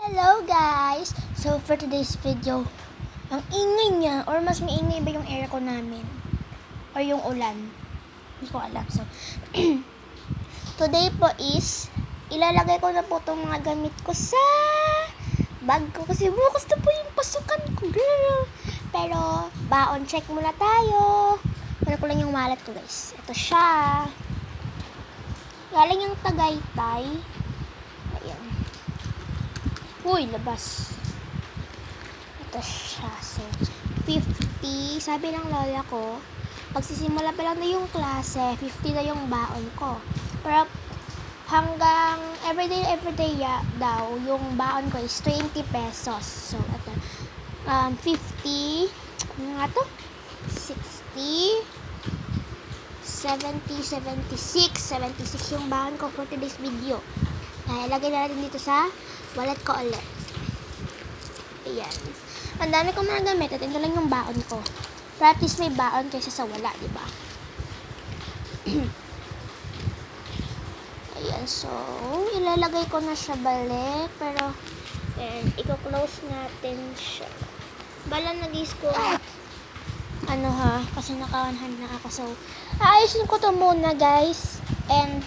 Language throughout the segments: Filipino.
Hello guys! So for today's video, ang ingay niya or mas maingay ba yung aircon namin? Or yung ulan? Hindi ko alam. So, today po is, ilalagay ko na po itong mga gamit ko sa bag ko kasi bukas na po yung pasukan ko, girl. Pero, baon check muna tayo. Wala ko lang yung wallet ko guys. Ito siya. Galing yung Tagaytay. Ayan. Uy, labas. Ito siya. So, 50. Sabi ng lola ko, pagsisimula pa lang na yung klase, 50 na yung baon ko. Pero, hanggang everyday daw, yung baon ko is 20 pesos. So, ito. 50. Ano nga to? 60. 70, 76 yung baon ko for today's video. Ilagay na natin dito sa wallet ko ulit. Ayan. Ang dami kong mga gamit at ito lang yung baon ko. Practice may baon kaysa sa wala, diba? Ayan, so, ilalagay ko na siya balik. Pero, ayan, i-close natin siya. Bala nag-is ko, ano ha, kasi naka-100 na ako. So, aayusin ko to muna, guys. And,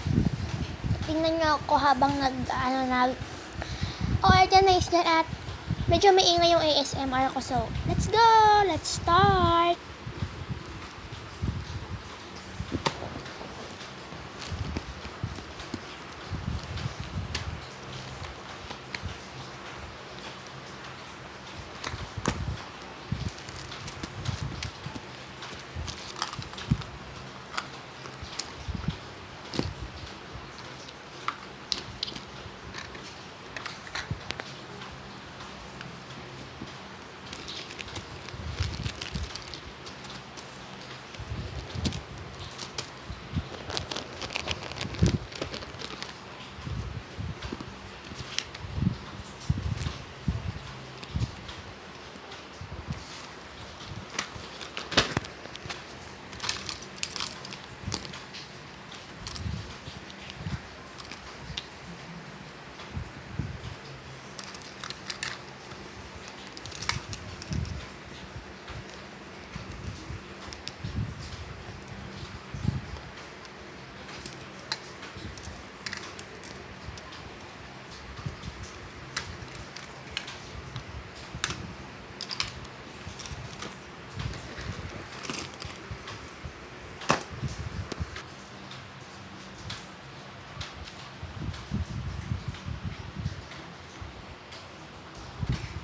tingnan nyo ako habang organize na at medyo maingay yung ASMR ko. So, let's go! Let's start!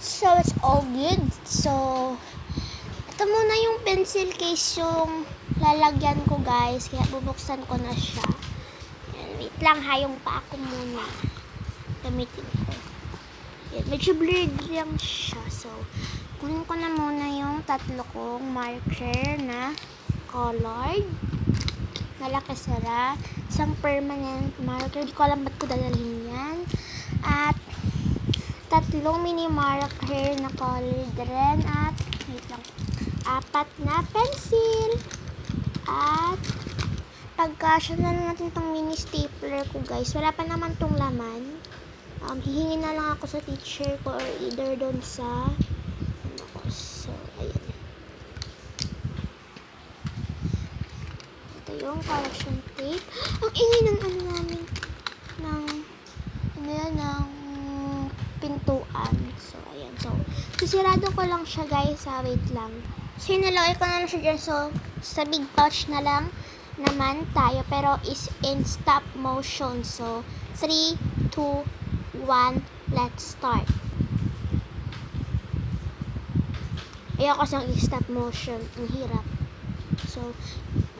So, it's all good. So, ito muna yung pencil case yung lalagyan ko, guys. Kaya bubuksan ko na siya. Yan, wait lang ha, yung paa ko muna. Gamitin ko. Yan, medyo blurred lang siya. So, kunin ko na muna yung tatlo kong marker na colored. Nalaki sara. Isang permanent marker. Hindi ko alam ba't ko dadalhin yan. At tatlong mini marker na colored rin at wait lang, 4 na pencil at pagkasya na natin tong mini stapler ko, guys. Wala pa naman tong laman. Hihingi na lang ako sa teacher ko or either doon sa ano ko. So, ayan. Ito yung correction tape. Ang ingay ng ano namin ng pintuan. So, ayan. So, sisirado ko lang siya, guys. Wait lang. So, nalagay ko na siya dyan. So, sa big pouch na lang naman tayo. Pero, is in stop motion. So, 3, 2, 1, let's start. Ayoko siyang i-stop motion. Ang hirap. So,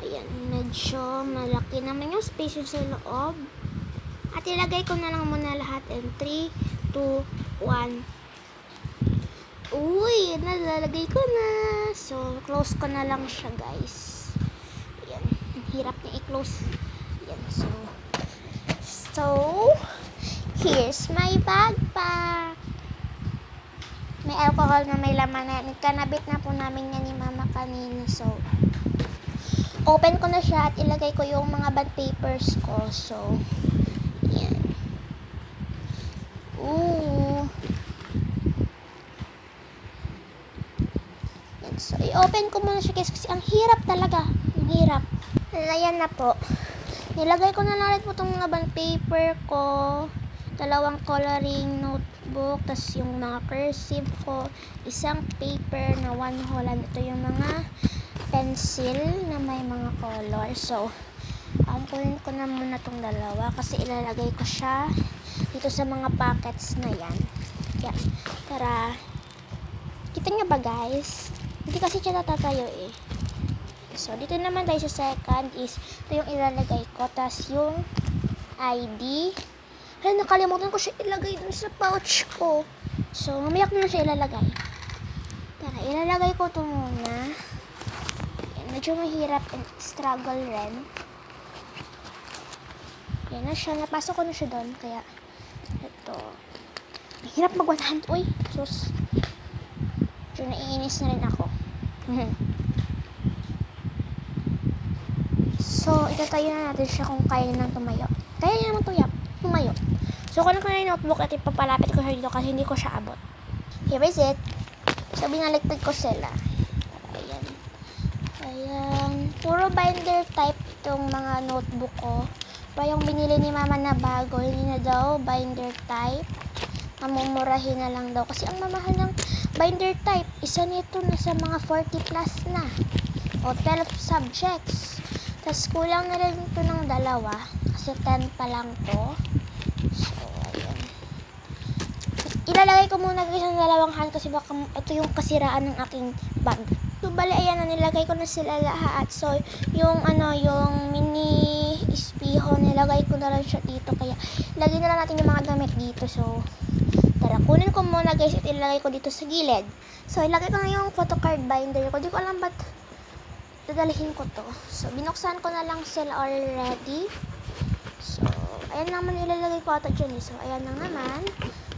ayan. Medyo malaki naman yung space sa loob. At ilagay ko na lang muna lahat in 3, 2, 1. Uy, nalalagay ko na. So, close ko na lang siya, guys. Ayan. Ang hirap niya i-close. Ayan. So, here's my backpack. May alcohol na may laman na. Nagkanabit na po namin yan ni mama kanina. So, open ko na siya at ilagay ko yung mga bond papers ko. So, yan. Ooh. I-open ko muna siya guys kasi ang hirap talaga. Ang hirap. Ayan na po. Nilagay ko na lang rin po itong mga bond paper ko. Dalawang coloring notebook. Tapos yung mga cursive ko. Isang paper na 1 Holland. Ito yung mga pencil na may mga color. So, kunin ko na muna itong dalawa kasi ilalagay ko siya dito sa mga pockets na yan. Yan. Para, kita nyo ba guys? Hindi kasi siya natatayo eh. So, dito naman tayo sa second is, ito yung ilalagay ko. Tapos yung ID. Ay, nakalimutan ko siya ilagay dun sa pouch ko. So, mamaya ko na siya ilalagay. Tara, ilalagay ko ito muna. Yan, medyo mahirap and struggle rin. Yan na siya. Napasok ko na siya doon. Kaya, ito. Hirap mag-100. Uy, sus. Medyo naiinis na rin ako. So, itatayo na natin siya kung kaya nang tumayo. Kaya niya naman tumayo. So, kunin ko na yung notebook at ipapalapit ko siya dito kasi hindi ko siya abot. Here is it. So, binaliktad ko sila. Ayan. Ayan. Puro binder type itong mga notebook ko. Pa yung binili ni mama na bago, hindi na daw binder type. Mamumurahin na lang daw. Kasi ang mamahal ng binder type, isa nito na sa mga 40 plus na. O 12 subjects. Tapos kulang na rin ito ng 2. Kasi 10 pa lang to. So, ayan. Ilalagay ko muna guys ang 2 hand kasi baka ito yung kasiraan ng aking bag. So, bali, ayan na, nilagay ko na sila lahat. So, yung mini espiho, nilagay ko na lang siya dito. Kaya, lagay na lang natin yung mga damit dito. So, tara, kunin ko muna guys at ilagay ko dito sa gilid. So, ilagay ko na yung photocard binder ko. Di ko alam ba't dadalihin ko to. So, binuksan ko na lang sila already. So, ayan naman ilalagay ko ata dyan eh. So, ayan na naman.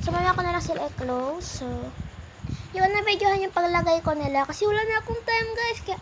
So, mamaya ko na lang sila i-close. So, yun na videohan yung paglagay ko nila. Kasi wala na akong time guys. Kaya,